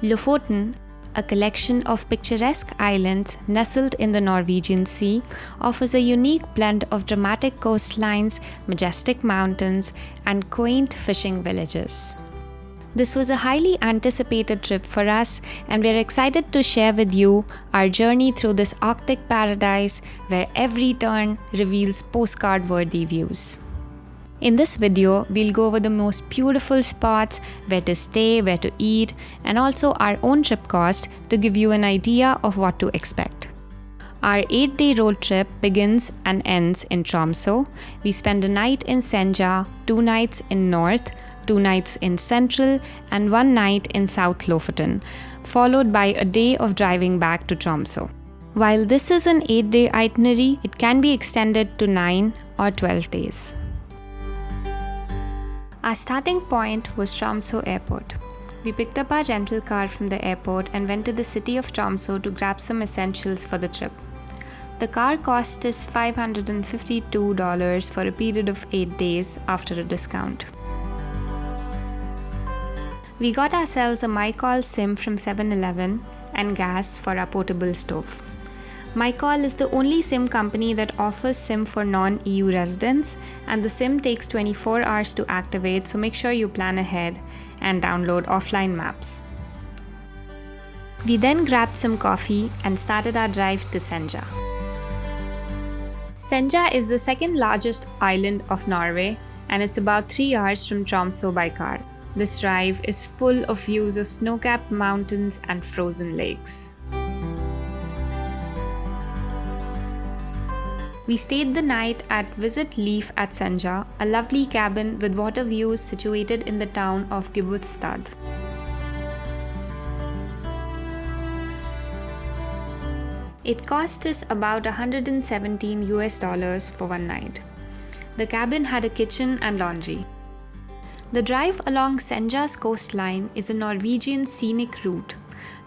Lofoten, a collection of picturesque islands nestled in the Norwegian Sea, offers a unique blend of dramatic coastlines, majestic mountains, and quaint fishing villages. This was a highly anticipated trip for us, and we're excited to share with you our journey through this Arctic paradise where every turn reveals postcard-worthy views. In this video, we'll go over the most beautiful spots, where to stay, where to eat, and also our own trip cost to give you an idea of what to expect. Our 8-day road trip begins and ends in Tromso. We spend a night in Senja, 2 nights in North, 2 nights in Central, and 1 night in South Lofoten, followed by a day of driving back to Tromso. While this is an 8-day itinerary, it can be extended to 9 or 12 days. Our starting point was Tromso Airport. We picked up our rental car from the airport and went to the city of Tromso to grab some essentials for the trip. The car cost us $552 for a period of 8 days after a discount. We got ourselves a MyCall SIM from 7-Eleven and gas for our portable stove. MyCall is the only SIM company that offers SIM for non-EU residents, and the SIM takes 24 hours to activate, so make sure you plan ahead and download offline maps. We then grabbed some coffee and started our drive to Senja. Senja is the second largest island of Norway, and it's about 3 hours from Tromso by car. This drive is full of views of snow-capped mountains and frozen lakes. We stayed the night at Visit Leaf at Senja, a lovely cabin with water views situated in the town of Stad. It cost us about $117 for 1 night. The cabin had a kitchen and laundry. The drive along Senja's coastline is a Norwegian scenic route.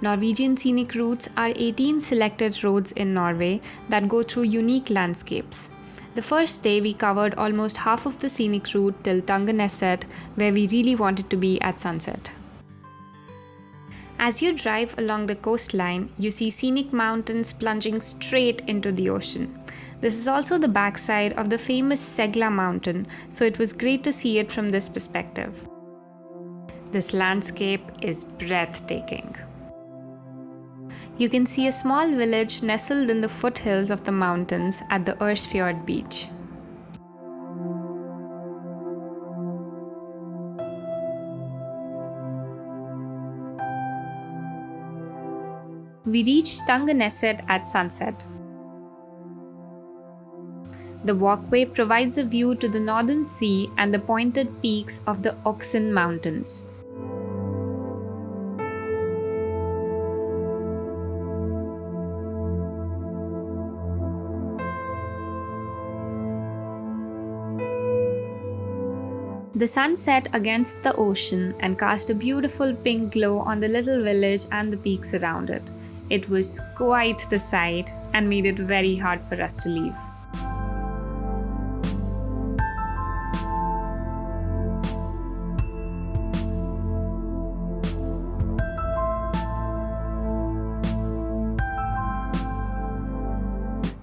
Norwegian scenic routes are 18 selected roads in Norway that go through unique landscapes. The first day we covered almost half of the scenic route till Tungeneset, where we really wanted to be at sunset. As you drive along the coastline, you see scenic mountains plunging straight into the ocean. This is also the backside of the famous Segla mountain, so it was great to see it from this perspective. This landscape is breathtaking. You can see a small village nestled in the foothills of the mountains at the Ørsfjord beach. We reached Tungeneset at sunset. The walkway provides a view to the Northern Sea and the pointed peaks of the Oxen Mountains. The sun set against the ocean and cast a beautiful pink glow on the little village and the peaks around it. It was quite the sight and made it very hard for us to leave.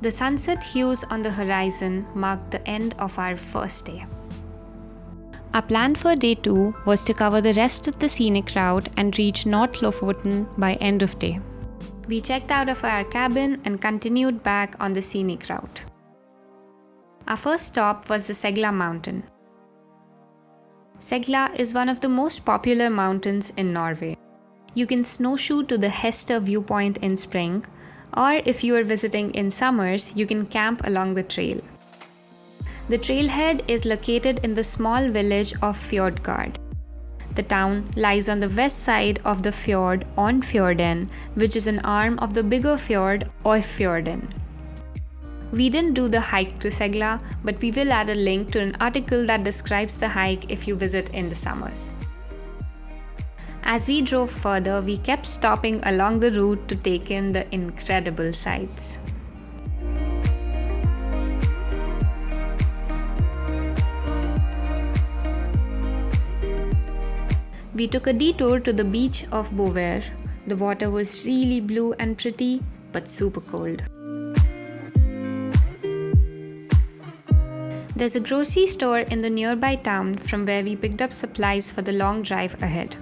The sunset hues on the horizon marked the end of our first day. Our plan for day 2 was to cover the rest of the scenic route and reach North Lofoten by end of day. We checked out of our cabin and continued back on the scenic route. Our first stop was the Segla mountain. Segla is one of the most popular mountains in Norway. You can snowshoe to the Hester viewpoint in spring, or if you are visiting in summers, you can camp along the trail. The trailhead is located in the small village of Fjordgard. The town lies on the west side of the fjord Onfjorden, which is an arm of the bigger fjord Øyfjorden. We didn't do the hike to Segla, but we will add a link to an article that describes the hike if you visit in the summers. As we drove further, we kept stopping along the route to take in the incredible sights. We took a detour to the beach of Svolvær. The water was really blue and pretty, but super cold. There's a grocery store in the nearby town from where we picked up supplies for the long drive ahead.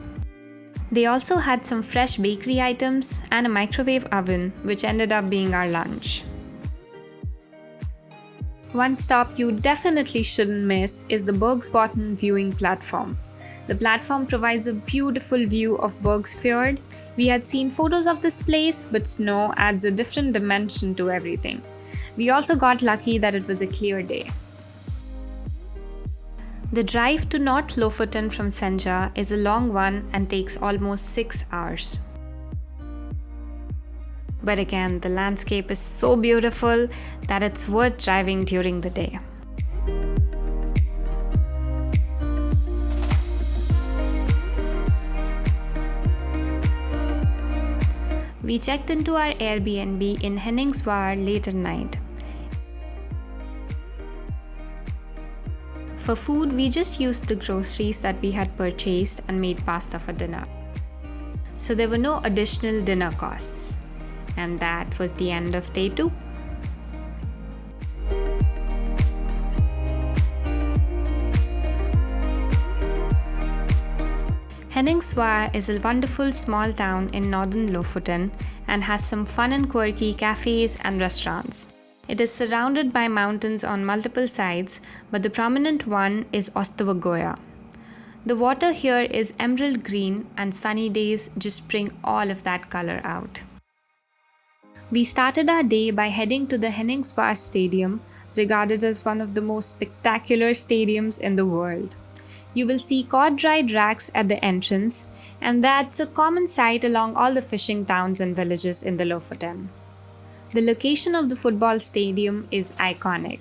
They also had some fresh bakery items and a microwave oven, which ended up being our lunch. One stop you definitely shouldn't miss is the Bergsbotn viewing platform. The platform provides a beautiful view of Bergsfjord. We had seen photos of this place, but snow adds a different dimension to everything. We also got lucky that it was a clear day. The drive to North Lofoten from Senja is a long one and takes almost 6 hours. But again, the landscape is so beautiful that it's worth driving during the day. We checked into our Airbnb in Henningsvær late at night. For food, we just used the groceries that we had purchased and made pasta for dinner. So there were no additional dinner costs. And that was the end of day 2. Henningsvær is a wonderful small town in Northern Lofoten and has some fun and quirky cafes and restaurants. It is surrounded by mountains on multiple sides, but the prominent one is Ostavagoya. The water here is emerald green and sunny days just bring all of that color out. We started our day by heading to the Henningsvær Stadium, regarded as one of the most spectacular stadiums in the world. You will see cod-dried racks at the entrance, and that's a common sight along all the fishing towns and villages in the Lofoten. The location of the football stadium is iconic.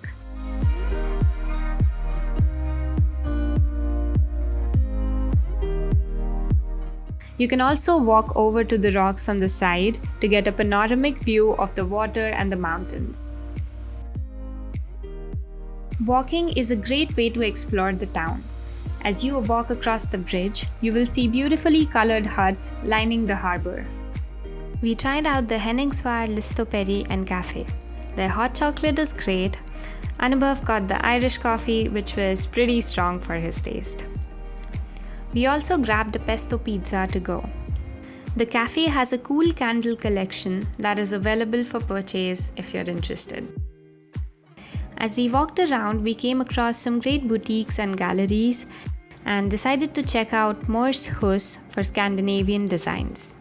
You can also walk over to the rocks on the side to get a panoramic view of the water and the mountains. Walking is a great way to explore the town. As you walk across the bridge, you will see beautifully colored huts lining the harbor. We tried out the Henningsvær Listoperi and Cafe. Their hot chocolate is great. Anubhav got the Irish coffee, which was pretty strong for his taste. We also grabbed a pesto pizza to go. The cafe has a cool candle collection that is available for purchase if you're interested. As we walked around, we came across some great boutiques and galleries and decided to check out Mors Hus for Scandinavian designs.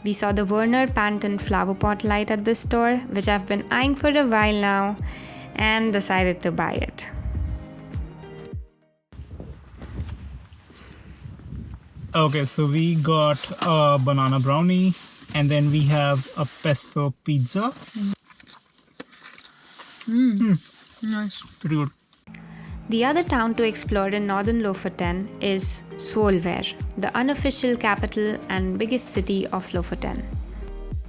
We saw the Werner Panton flower pot light at the store, which I've been eyeing for a while now, and decided to buy it. Okay, so we got a banana brownie, and then we have a pesto pizza. Nice. Pretty good. The other town to explore in Northern Lofoten is Svolvær, the unofficial capital and biggest city of Lofoten.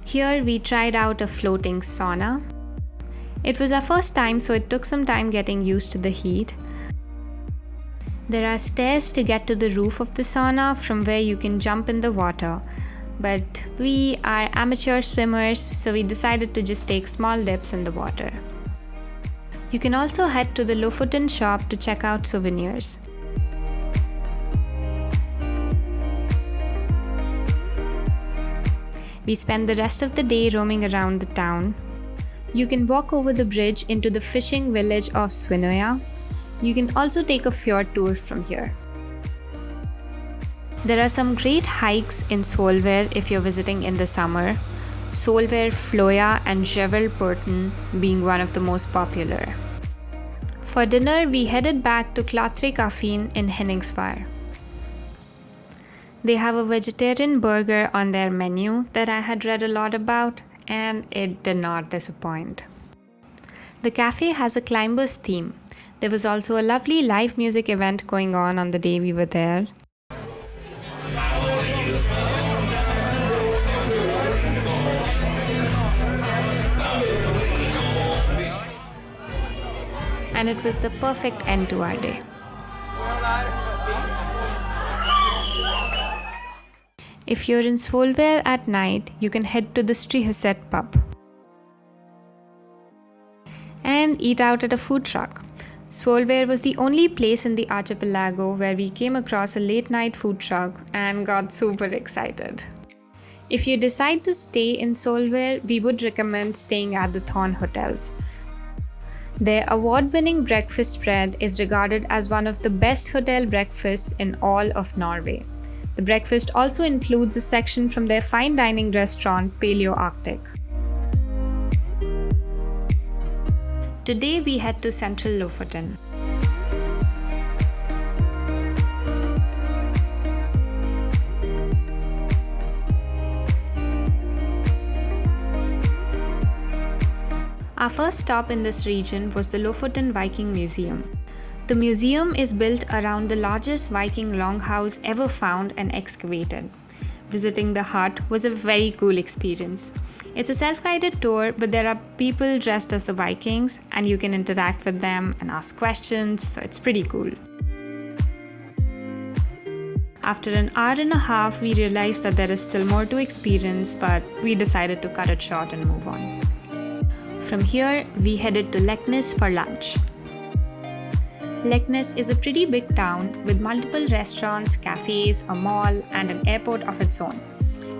Here we tried out a floating sauna. It was our first time, so it took some time getting used to the heat. There are stairs to get to the roof of the sauna from where you can jump in the water. But we are amateur swimmers, so we decided to just take small dips in the water. You can also head to the Lofoten shop to check out souvenirs. We spent the rest of the day roaming around the town. You can walk over the bridge into the fishing village of Svinøya. You can also take a fjord tour from here. There are some great hikes in Svolvær if you're visiting in the summer. Svolvær, Fløya and Skjevelporten being one of the most popular. For dinner, we headed back to Klatre Kafeen in Henningsvær. They have a vegetarian burger on their menu that I had read a lot about, and it did not disappoint. The cafe has a climbers theme. There was also a lovely live music event going on the day we were there. and it was the perfect end to our day. If you're in Svolvær at night, you can head to the Strihuset pub and eat out at a food truck. Svolvær was the only place in the archipelago where we came across a late night food truck and got super excited. If you decide to stay in Svolvær, we would recommend staying at the Thorn hotels. Their award-winning breakfast spread is regarded as one of the best hotel breakfasts in all of Norway. The breakfast also includes a section from their fine dining restaurant, Paleo Arctic. Today we head to Central Lofoten. Our first stop in this region was the Lofoten Viking Museum. The museum is built around the largest Viking longhouse ever found and excavated. Visiting the hut was a very cool experience. It's a self-guided tour, but there are people dressed as the Vikings and you can interact with them and ask questions, so it's pretty cool. After an hour and a half, we realized that there is still more to experience, but we decided to cut it short and move on. From here, we headed to Leknes for lunch. Leknes is a pretty big town with multiple restaurants, cafes, a mall, and an airport of its own.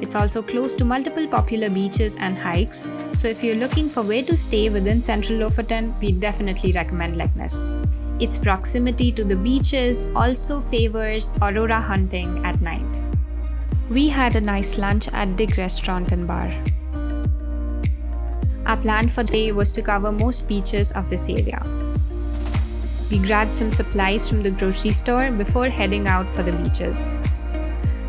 It's also close to multiple popular beaches and hikes, so if you're looking for where to stay within Central Lofoten, we definitely recommend Leknes. Its proximity to the beaches also favors aurora hunting at night. We had a nice lunch at Dig Restaurant and Bar. Our plan for the day was to cover most beaches of this area. We grabbed some supplies from the grocery store before heading out for the beaches.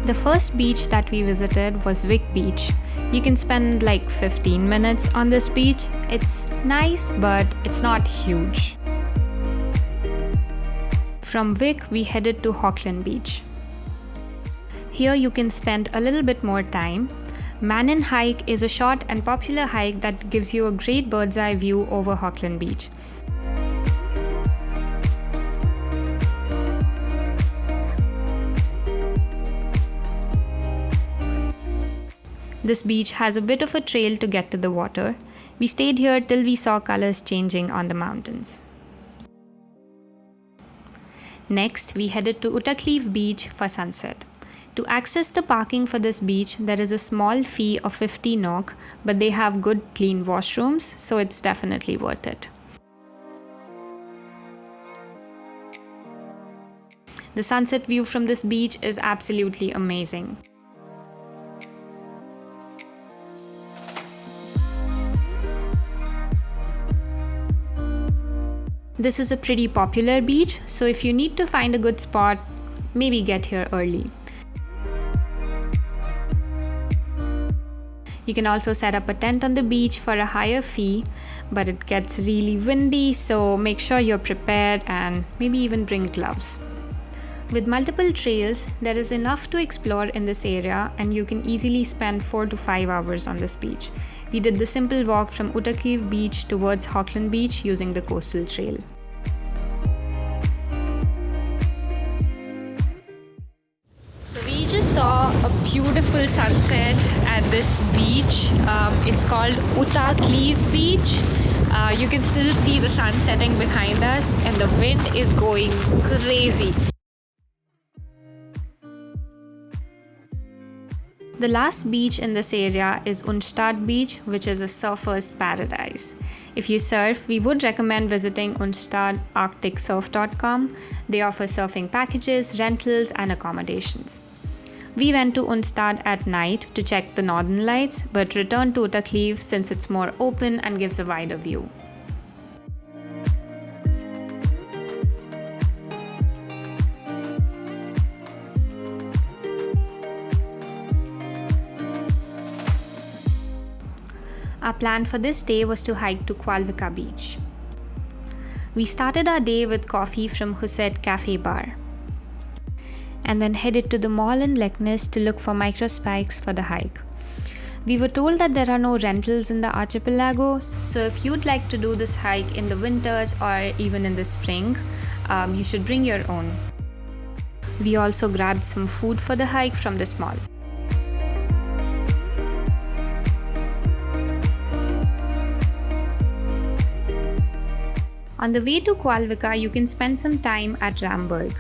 The first beach that we visited was Vik Beach. You can spend like 15 minutes on this beach. It's nice, but it's not huge. From Vik, we headed to Hawkland Beach. Here you can spend a little bit more time. Manin Hike is a short and popular hike that gives you a great bird's eye view over Hawkland Beach. This beach has a bit of a trail to get to the water. We stayed here till we saw colors changing on the mountains. Next, we headed to Uttakleef Beach for sunset. To access the parking for this beach, there is a small fee of 50 NOK, but they have good clean washrooms, so it's definitely worth it. The sunset view from this beach is absolutely amazing. This is a pretty popular beach, so if you need to find a good spot, maybe get here early. You can also set up a tent on the beach for a higher fee, but it gets really windy, so make sure you're prepared and maybe even bring gloves. With multiple trails, there is enough to explore in this area and you can easily spend 4 to 5 hours on this beach. We did the simple walk from Uttakleef Beach towards Hawkland Beach using the coastal trail. So we just saw a beautiful sunset at this beach. It's called Uttakleef Beach. You can still see the sun setting behind us and the wind is going crazy. The last beach in this area is Unstad Beach, which is a surfer's paradise. If you surf, we would recommend visiting unstadarcticsurf.com. They offer surfing packages, rentals, and accommodations. We went to Unstad at night to check the northern lights, but returned to Uttakleef since it's more open and gives a wider view. Our plan for this day was to hike to Kvalvika Beach. We started our day with coffee from Huset Cafe Bar and then headed to the mall in Leknes to look for microspikes for the hike. We were told that there are no rentals in the archipelago, so if you'd like to do this hike in the winters or even in the spring, you should bring your own. We also grabbed some food for the hike from this mall. On the way to Kvalvika, you can spend some time at Ramberg.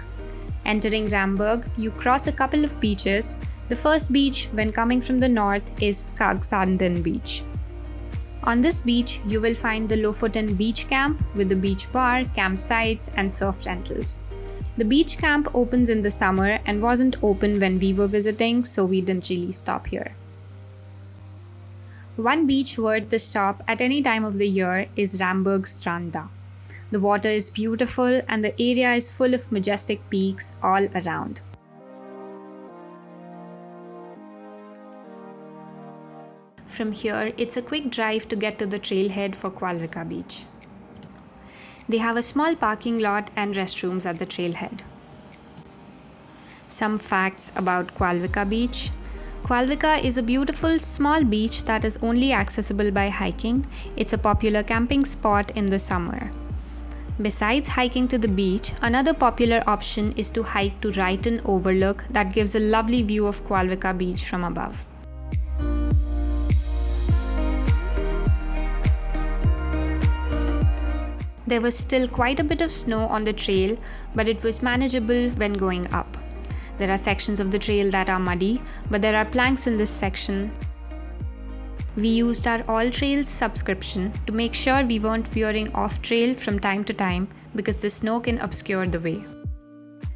Entering Ramberg, you cross a couple of beaches. The first beach, when coming from the north, is Skagsanden Beach. On this beach, you will find the Lofoten Beach Camp with the beach bar, campsites, and surf rentals. The beach camp opens in the summer and wasn't open when we were visiting, so we didn't really stop here. One beach worth the stop at any time of the year is Ramberg Stranda. The water is beautiful and the area is full of majestic peaks all around. From here, it's a quick drive to get to the trailhead for Kvalvika Beach. They have a small parking lot and restrooms at the trailhead. Some facts about Kvalvika Beach. Kvalvika is a beautiful small beach that is only accessible by hiking. It's a popular camping spot in the summer. Besides hiking to the beach, another popular option is to hike to Reine Overlook that gives a lovely view of Kvalvika Beach from above. There was still quite a bit of snow on the trail, but it was manageable when going up. There are sections of the trail that are muddy, but there are planks in this section. We used our All Trails subscription to make sure we weren't veering off trail from time to time because the snow can obscure the way.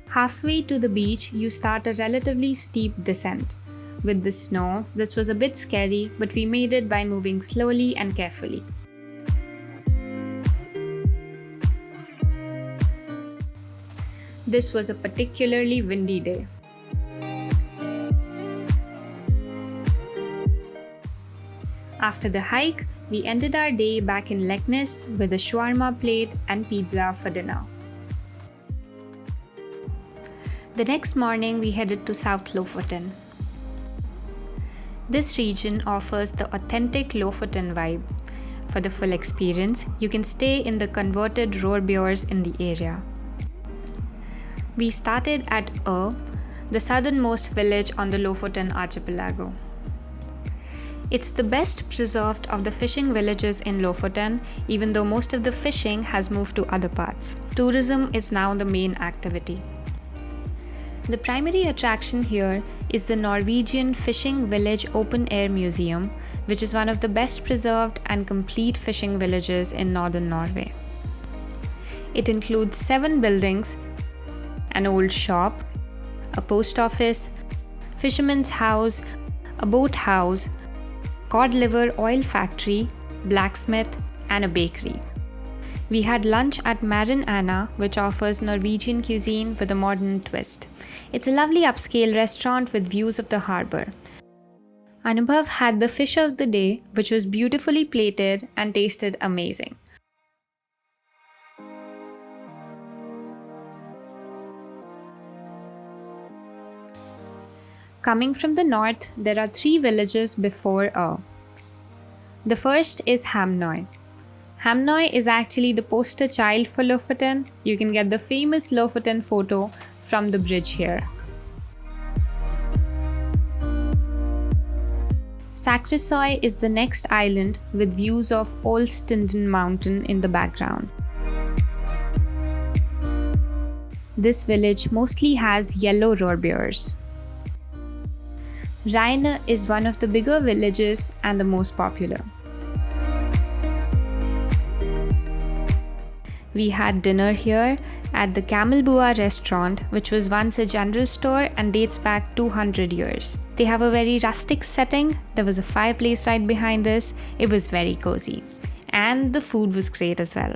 Halfway to the beach, you start a relatively steep descent. With the snow, this was a bit scary, but we made it by moving slowly and carefully. This was a particularly windy day. After the hike, we ended our day back in Leknes with a shawarma plate and pizza for dinner. The next morning, we headed to South Lofoten. This region offers the authentic Lofoten vibe. For the full experience, you can stay in the converted Rorbjørs in the area. We started at the southernmost village on the Lofoten archipelago. It's the best preserved of the fishing villages in Lofoten, even though most of the fishing has moved to other parts. Tourism is now the main activity. The primary attraction here is the Norwegian Fishing Village Open Air Museum, which is one of the best preserved and complete fishing villages in Northern Norway. It includes 7 buildings, an old shop, a post office, fisherman's house, a boat house, cod liver oil factory, blacksmith, and a bakery. We had lunch at Maren Anna, which offers Norwegian cuisine with a modern twist. It's a lovely upscale restaurant with views of the harbor. Anubhav had the fish of the day, which was beautifully plated and tasted amazing. Coming from the north, there are 3 villages before The first is Hamnøy. Hamnøy is actually the poster child for Lofoten. You can get the famous Lofoten photo from the bridge here. Sakrisøy is the next island with views of Olstinden Mountain in the background. This village mostly has yellow Rorbjørs. Reine is one of the bigger villages and the most popular. We had dinner here at the Camelbua restaurant, which was once a general store and dates back 200 years. They have a very rustic setting. There was a fireplace right behind this. It was very cozy. And the food was great as well.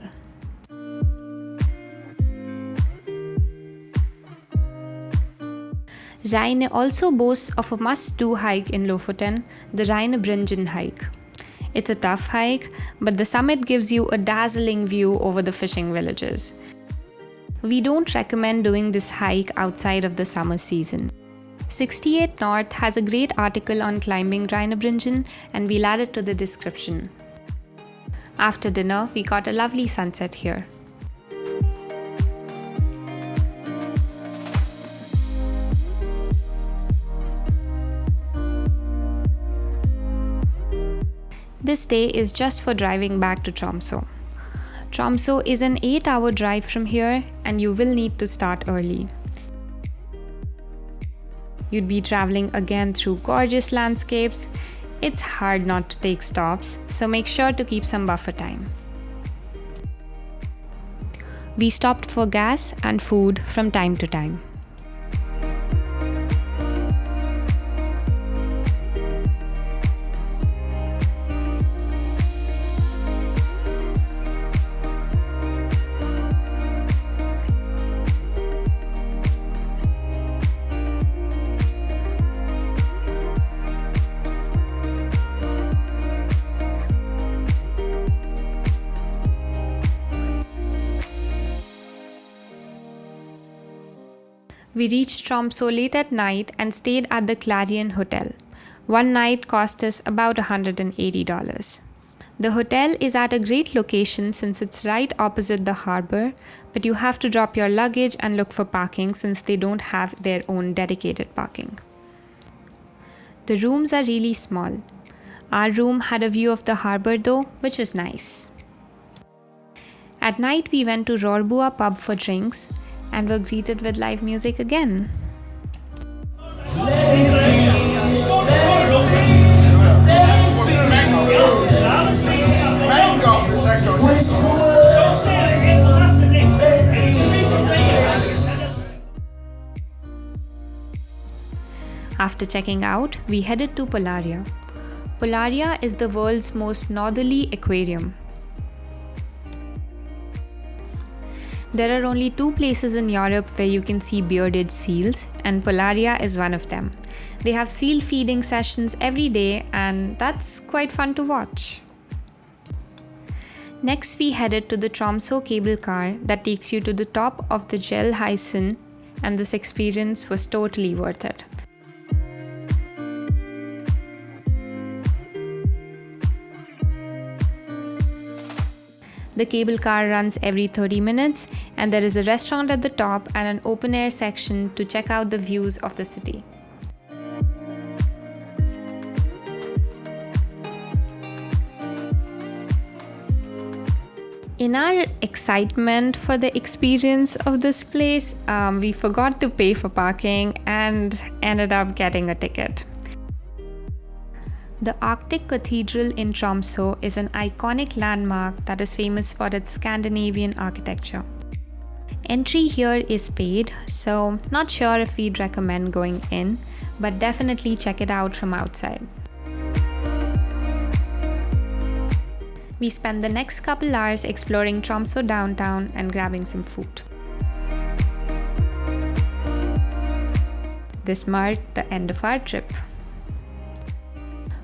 Reine also boasts of a must-do hike in Lofoten, the Reinebringen hike. It's a tough hike, but the summit gives you a dazzling view over the fishing villages. We don't recommend doing this hike outside of the summer season. 68 North has a great article on climbing Reine, and we'll add it to the description. After dinner, we got a lovely sunset here. This day is just for driving back to Tromso. Tromso is an 8-hour drive from here, and you will need to start early. You'd be traveling again through gorgeous landscapes. It's hard not to take stops, so make sure to keep some buffer time. We stopped for gas and food from time to time. We reached Tromso late at night and stayed at the Clarion Hotel. One night cost us about $180. The hotel is at a great location since it's right opposite the harbor, but you have to drop your luggage and look for parking since they don't have their own dedicated parking. The rooms are really small. Our room had a view of the harbor though, which was nice. At night we went to Rorbua pub for drinks and were greeted with live music again. After checking out, we headed to Polaria. Polaria is the world's most northerly aquarium. There are only 2 places in Europe where you can see bearded seals, and Polaria is one of them. They have seal feeding sessions every day, and that's quite fun to watch. Next, we headed to the Tromso cable car that takes you to the top of the Gjellheisen, and this experience was totally worth it. The cable car runs every 30 minutes, and there is a restaurant at the top and an open-air section to check out the views of the city. In our excitement for the experience of this place, we forgot to pay for parking and ended up getting a ticket. The Arctic Cathedral in Tromso is an iconic landmark that is famous for its Scandinavian architecture. Entry here is paid, so not sure if we'd recommend going in, but definitely check it out from outside. We spent the next couple hours exploring Tromso downtown and grabbing some food. This marked the end of our trip.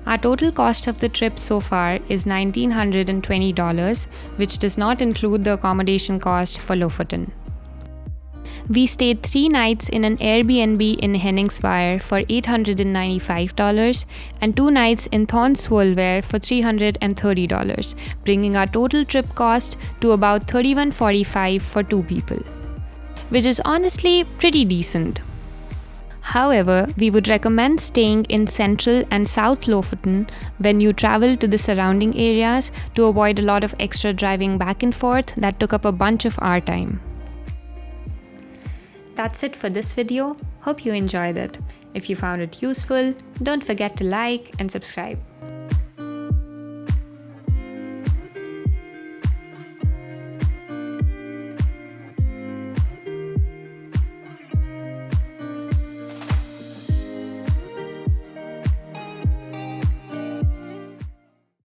Our total cost of the trip so far is $1,920, which does not include the accommodation cost for Lofoten. We stayed 3 nights in an Airbnb in Henningsvær for $895 and 2 nights in Svolvær for $330, bringing our total trip cost to about $31.45 for 2 people, which is honestly pretty decent. However, we would recommend staying in Central and South Lofoten when you travel to the surrounding areas to avoid a lot of extra driving back and forth that took up a bunch of our time. That's it for this video. Hope you enjoyed it. If you found it useful, don't forget to like and subscribe.